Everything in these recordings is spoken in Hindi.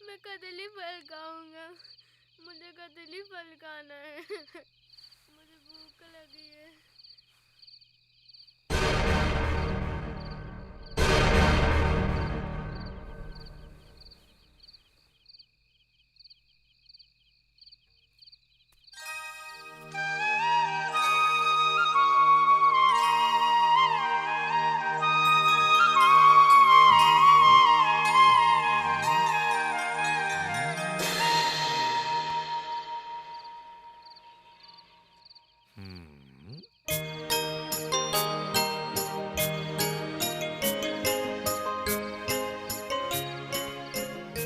मैं कदली फल खाऊंगा। मुझे कदली फल खाना है। मुझे भूख लगी है।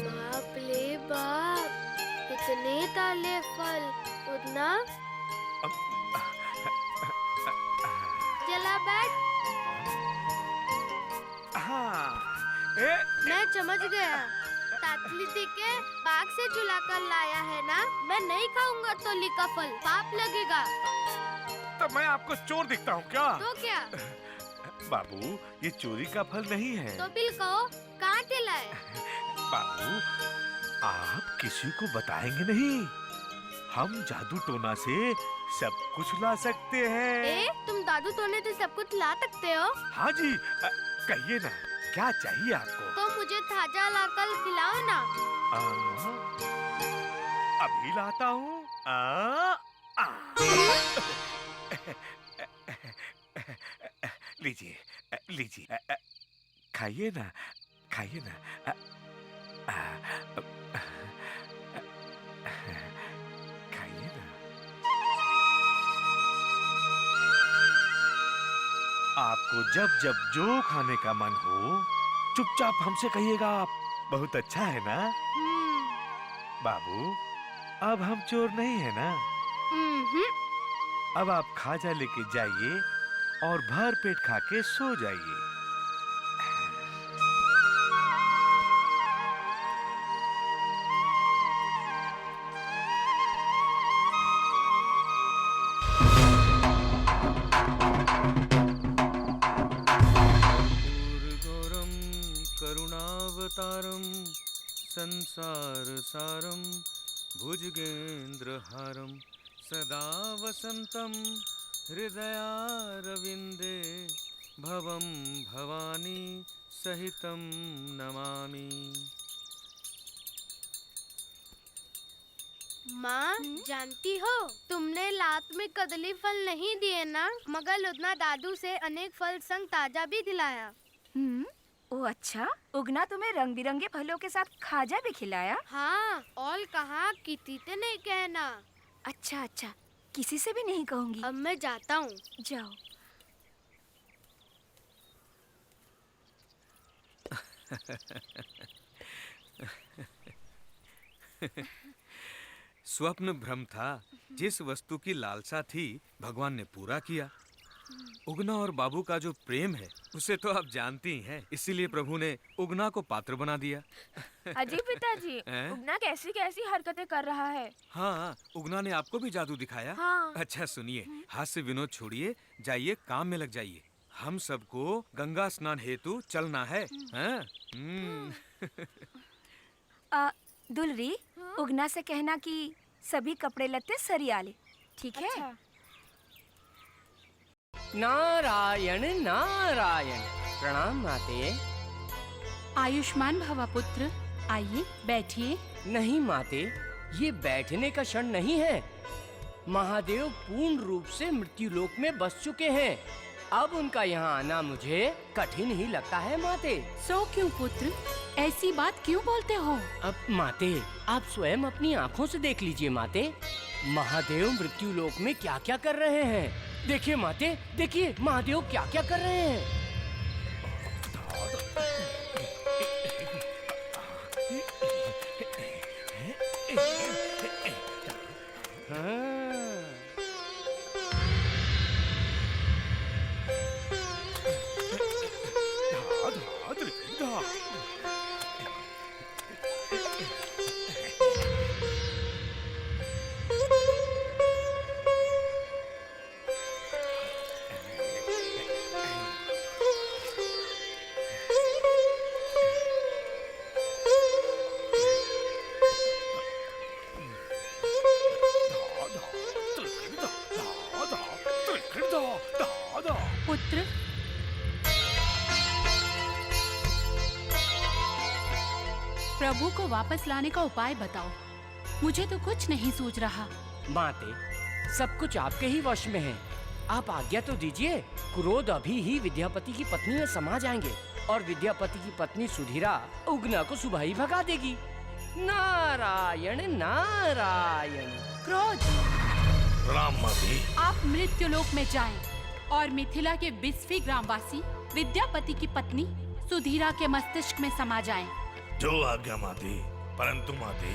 बाप ले बाप, इतने काले फल। उड़ना चला बैठ। मैं समझ गया, तातली के बाग से चुला कर लाया है ना। मैं नहीं खाऊंगा तोली का फल, पाप लगेगा। तो मैं आपको चोर दिखता हूँ क्या? तो क्या? बाबू, ये चोरी का फल नहीं है। तो बिल कहो, कहाँ से लाए? बाबू, आप किसी को बताएंगे नहीं। हम जादू टोना से सब कुछ ला सकते हैं। तुम जादू टोने से सब कुछ ला सकते हो? हाँ जी, कहिए ना, क्या चाहिए आपको? तो मुझे ताजा लाकर खिलाओ ना। अभी लाता हूँ। लीजिए, लीजिए, खाइए ना, खाइए ना। खाइए ना। आपको जब जब जो खाने का मन हो, चुपचाप हमसे कहिएगा। आप बहुत अच्छा है ना? बाबू, अब हम चोर नहीं है ना? अब आप खाजा लेके जाइए और भर पेट खा के सो जाइए। घोरम करुणावतारम संसार सारम भुजगेंद्रहारम सदा वसंतम हृदयारविंदे भवम भवानी सहितम नमामि। माँ, जानती हो, तुमने लात में कदली फल नहीं दिए ना, मगर लुदना दादू से अनेक फल संग ताजा भी दिलाया। ओ अच्छा, उगना तुम्हें रंग बिरंगे फलों के साथ खाजा भी खिलाया? हाँ, और कहा किसी से नहीं कहना। अच्छा अच्छा, किसी से भी नहीं कहूँगी। अब मैं जाता हूँ। जाओ। स्वप्न भ्रम था, जिस वस्तु की लालसा थी भगवान ने पूरा किया। उगना और बाबू का जो प्रेम है उसे तो आप जानती ही हैं, इसीलिए प्रभु ने उगना को पात्र बना दिया। अजी पिताजी, उगना कैसी कैसी हरकतें कर रहा है। हाँ, उगना ने आपको भी जादू दिखाया? हाँ। अच्छा सुनिए, हास्य विनोद छोड़िए, जाइए काम में लग जाइए। हम सबको गंगा स्नान हेतु चलना है। दुलरी, उगना से कहना कि सभी कपड़े लत्ते सरिया ले, ठीक है? अच्छा। नारायण नारायण। प्रणाम माते। आयुष्मान भवा पुत्र, आइए बैठिए। नहीं माते, ये बैठने का क्षण नहीं है। महादेव पूर्ण रूप से मृत्युलोक में बस चुके हैं। अब उनका यहाँ आना मुझे कठिन ही लगता है माते। सो क्यों पुत्र, ऐसी बात क्यों बोलते हो? अब माते, आप स्वयं अपनी आँखों से देख लीजिए माते। महादेव मृत्युलोक में क्या क्या कर रहे हैं। देखिए माते, देखिए महादेव क्या क्या कर रहे हैं। प्रभु को वापस लाने का उपाय बताओ। मुझे तो कुछ नहीं सूझ रहा। माते, सब कुछ आपके ही वश में है। आप आज्ञा तो दीजिए। क्रोध अभी ही विद्यापति की पत्नी में समा जाएंगे और विद्यापति की पत्नी सुधीरा उगना को सुबह ही भगा देगी। नारायण नारायण। क्रोध, प्रणाम माते। आप मृत्युलोक में जाएं और मिथिला के 20वीं ग्रामवासी विद्यापति की पत्नी सुधीरा के मस्तिष्क में समा जाएं। जो आज्ञा माते। परंतु माते,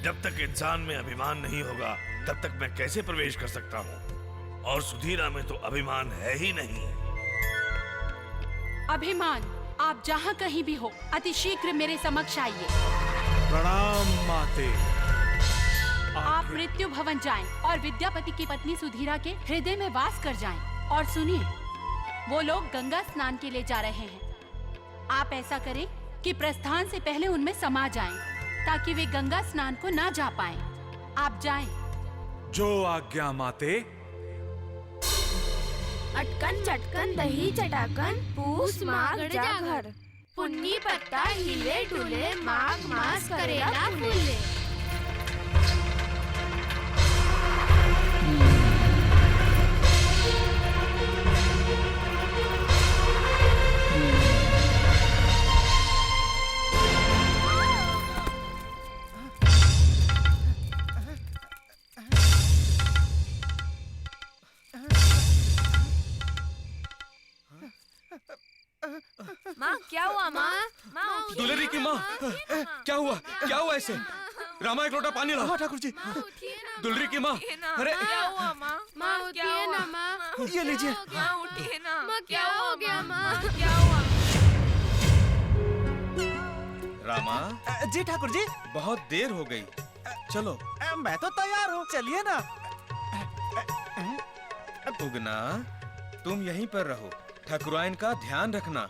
जब तक इंसान में अभिमान नहीं होगा तब तक मैं कैसे प्रवेश कर सकता हूँ? और सुधीरा में तो अभिमान है ही नहीं। अभिमान, आप जहाँ कहीं भी हो अतिशीघ्र मेरे समक्ष आइए। प्रणाम माते। आप मृत्यु भवन जाएं और विद्यापति की पत्नी सुधीरा के हृदय में वास कर जाएं। और सुनिए, वो लोग गंगा स्नान के लिए जा रहे हैं। आप ऐसा करें कि प्रस्थान से पहले उनमें समा जाएं, ताकि वे गंगा स्नान को ना जा पाएं। आप जाएं। जो आज्ञा माते। अटकन चटकन दही चटाकन पूस माघ जा घर, पुन्नी पत्ता हिले डुले माघ मास करेला फूले। माँ क्या हुआ माँ? माँ दुलेरी की माँ, क्या हुआ? क्या हुआ ऐसे? रामा, एक लोटा पानी लाओ। ठाकुर जी, दुलरी की माँ, अरे क्या हुआ माँ? माँ उठिए ना माँ। ये लीजिए। माँ उठिए ना। माँ क्या हो गया माँ? क्या हुआ? रामा, जी ठाकुर जी। बहुत देर हो गई। चलो। मैं तो तैयार हूँ, चलिए ना। उगना, तुम यहीं पर रहो। ठाकुराइन का ध्यान रखना,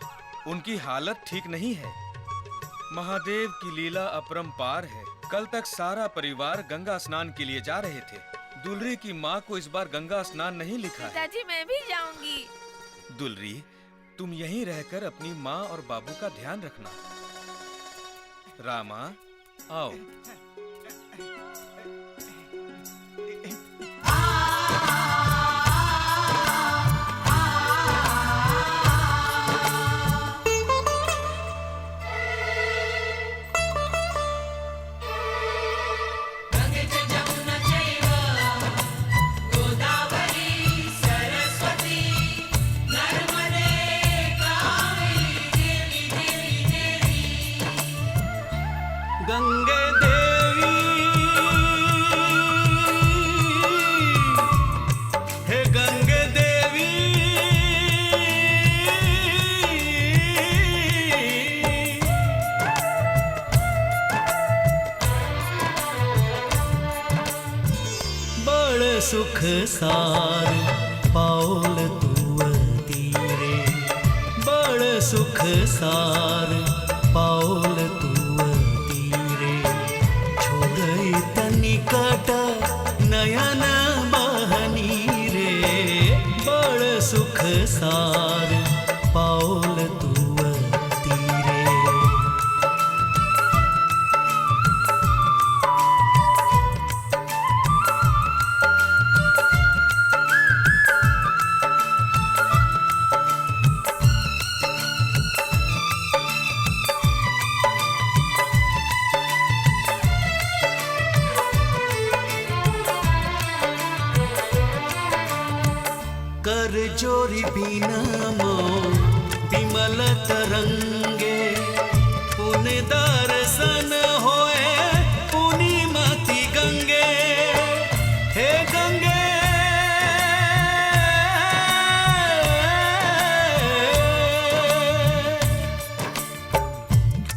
उनकी हालत ठीक नहीं है। महादेव की लीला अपरंपार है। कल तक सारा परिवार गंगा स्नान के लिए जा रहे थे। दुलरी की माँ को इस बार गंगा स्नान नहीं लिखा है। पिताजी, मैं भी जाऊंगी। दुलरी, तुम यहीं रहकर अपनी माँ और बाबू का ध्यान रखना। रामा, आओ। गंगे देवी, हे गंगे देवी, बड़ सुख सार पाओल तुअ तीरे, बड़ सुख सार पाओल तुअ तीरे, छोड़ई तनिकट नयन बहनी रे, बड़ सुख सार पाओल तुअ तीरे। कर जोरी बिना मो विमल तरंगे, पुन दर्शन होए पुनिमति गंगे, हे गंगे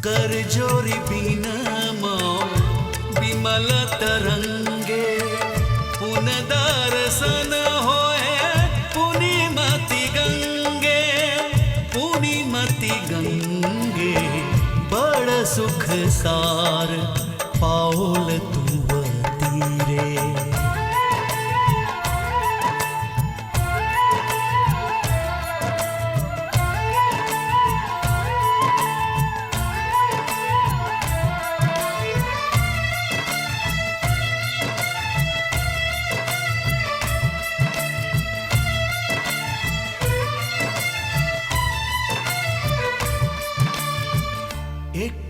कर जोरी बिना मो विमल तरंगे, पुन दर्शन होए पुनिमति गंगे, पुनिमति गंगे, बड़ सुख सार पाओल तुअ तीरे।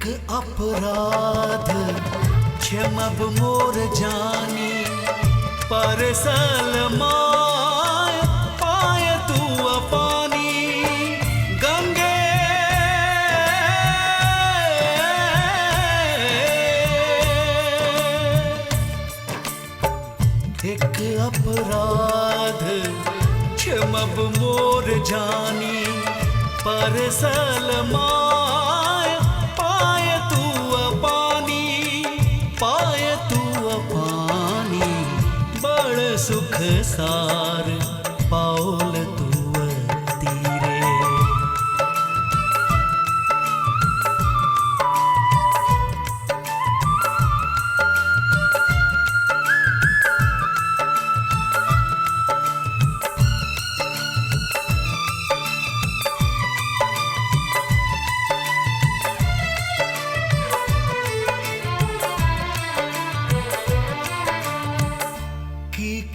एक अपराध क्षमब मोर जानी, पर सलमाय पाय तू अपानी। गंगे एक अपराध क्षमब मोर जानी, पर सलमाय पाय तू अपानी, पाय तू अपानी। बड़ सुख सार पाओल तू तीरे।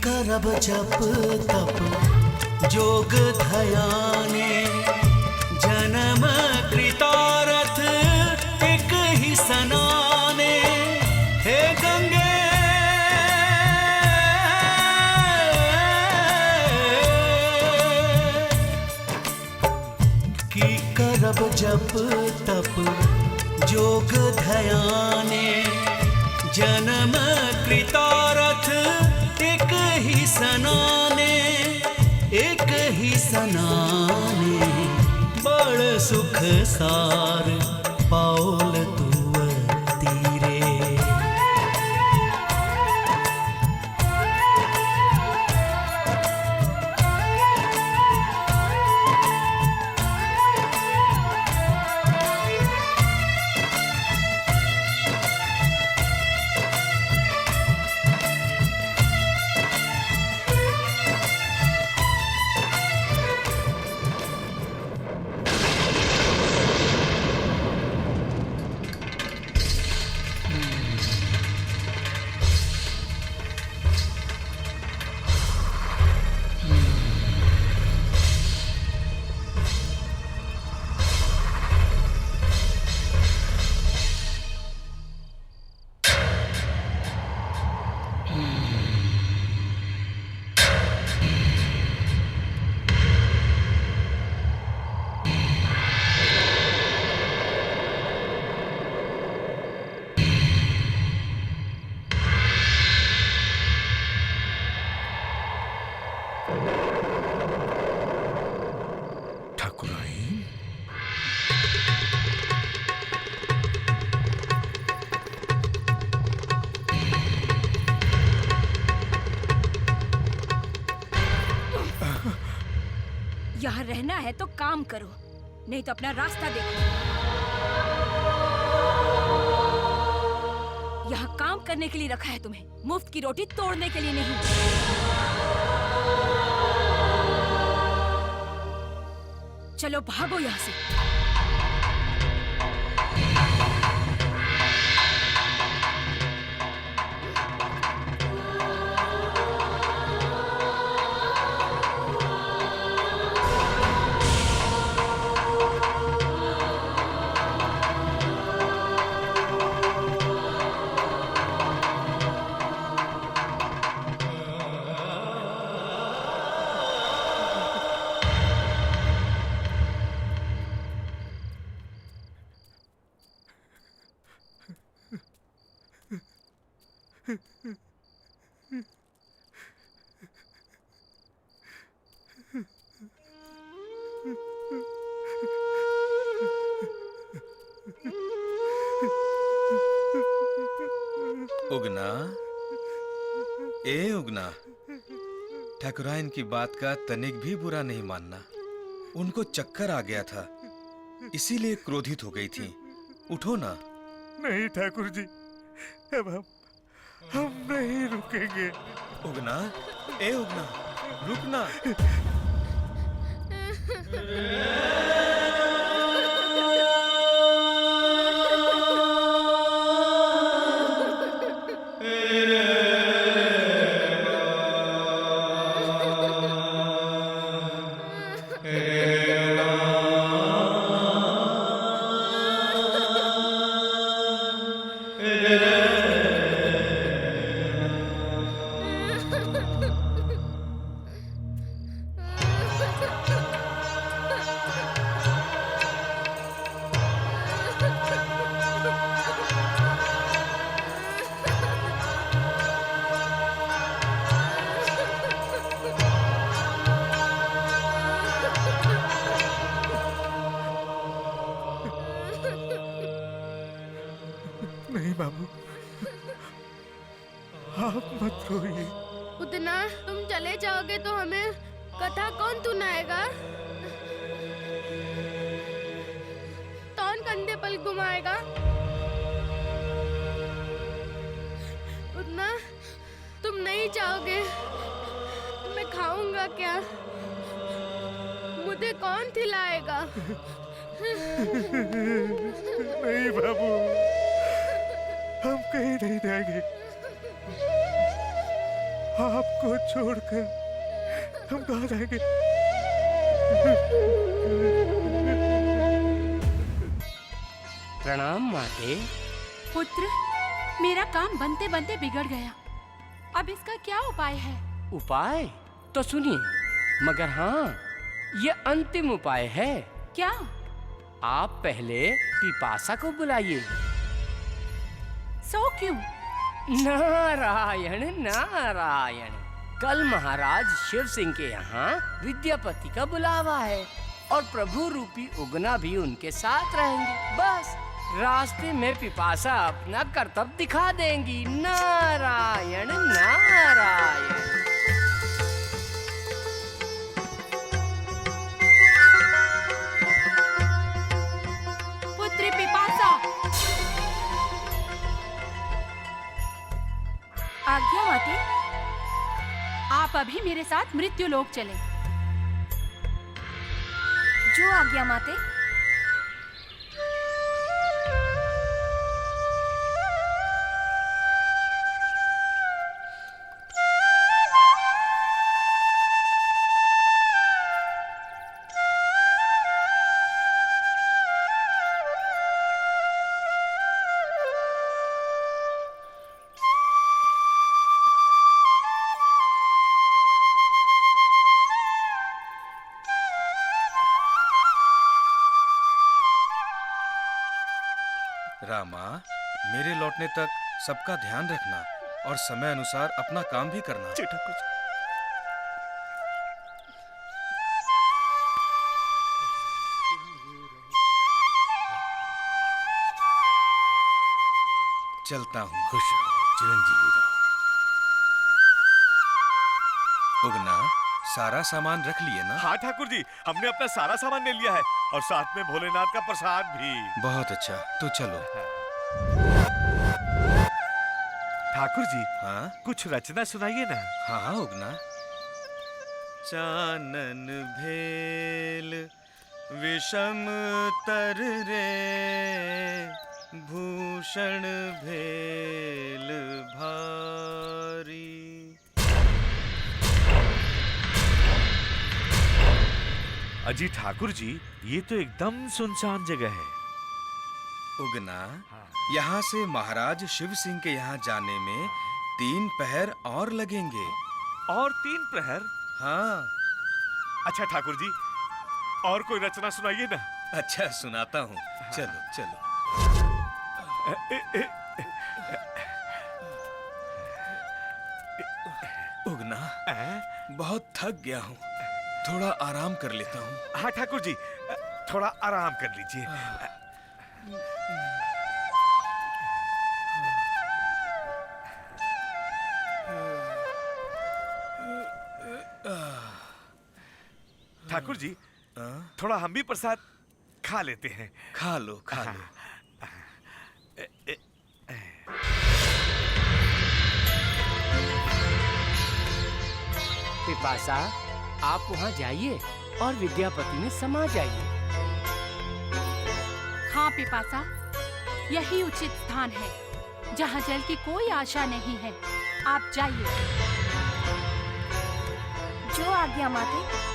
करब जप तप जोग धयाने, जन्म कृतारथ एक ही सनाने। हे गंगे की करब जप तप जोग धयाने, जन्म कृतारथ एक ही सनाने, एक ही सनाने। बड़ सुख सार पाओल तू तीरे। यहाँ रहना है तो काम करो, नहीं तो अपना रास्ता देखो। यहाँ काम करने के लिए रखा है तुम्हें, मुफ्त की रोटी तोड़ने के लिए नहीं। चलो भागो यहाँ से। उगना, ए उगना, ठाकुराइन की बात का तनिक भी बुरा नहीं मानना। उनको चक्कर आ गया था, इसीलिए क्रोधित हो गई थी। उठो ना। नहीं ठाकुर जी, अब हम नहीं रुकेंगे। उगना, ए उगना, रुकना। नहीं बाबू, आप मत रोइए। उतना तुम चले जाओगे तो हमें कथा कौन सुनाएगा? कौन कंधे पर घुमाएगा? उतना तुम नहीं चाहोगे, मैं खाऊंगा क्या? मुझे कौन खिलाएगा? नहीं बाबू, हम कहीं नहीं जाएंगे। आपको छोड़कर हम कहाँ जाएंगे? प्रणाम माते। पुत्र, मेरा काम बनते बनते बिगड़ गया। अब इसका क्या उपाय है? उपाय तो सुनिए, मगर हाँ, ये अंतिम उपाय है। क्या? आप पहले पिपासा को बुलाइए। सो क्यों? नारायण नारायण, कल महाराज शिव सिंह के यहाँ विद्यापति का बुलावा है और प्रभु रूपी उगना भी उनके साथ रहेंगे। बस रास्ते में पिपासा अपना कर्तव्य दिखा देंगी। नारायण नारायण। पुत्री पिपासा, आज्ञा माते। आप अभी मेरे साथ मृत्यु लोक चले। जो आज्ञा माते। रामा, मेरे लौटने तक सबका ध्यान रखना और समय अनुसार अपना काम भी करना। जी ठाकुर जी। चलता हूँ। खुश रहो, चिरंजीवी रहो। उगना, सारा सामान रख लिए ना? हाँ ठाकुर जी, हमने अपना सारा सामान ले लिया है और साथ में भोलेनाथ का प्रसाद भी। बहुत अच्छा, तो चलो। ठाकुर जी, हाँ कुछ रचना सुनाइए ना। हाँ हाँ उगना। चानन भेल विषम तर रे, भूषण भेल भारी। अजी ठाकुर जी, ये तो एकदम सुनसान जगह है। उगना, यहाँ से महाराज शिव सिंह के यहाँ जाने में 3 पहर और लगेंगे। और 3 प्रहर? हाँ। अच्छा ठाकुर जी, और कोई रचना सुनाइए ना। अच्छा, सुनाता हूँ। चलो चलो। उगना, बहुत थक गया हूँ, थोड़ा आराम कर लेता हूँ। हाँ ठाकुर जी, थोड़ा आराम कर लीजिए। ठाकुर जी, थोड़ा हम भी प्रसाद खा लेते हैं। खा लो खा लो। पिपासा, आप वहाँ जाइए और विद्यापति में समा जाइए। हाँ पिपासा, यही उचित स्थान है जहाँ जल की कोई आशा नहीं है। आप जाइए। जो आज्ञा माते।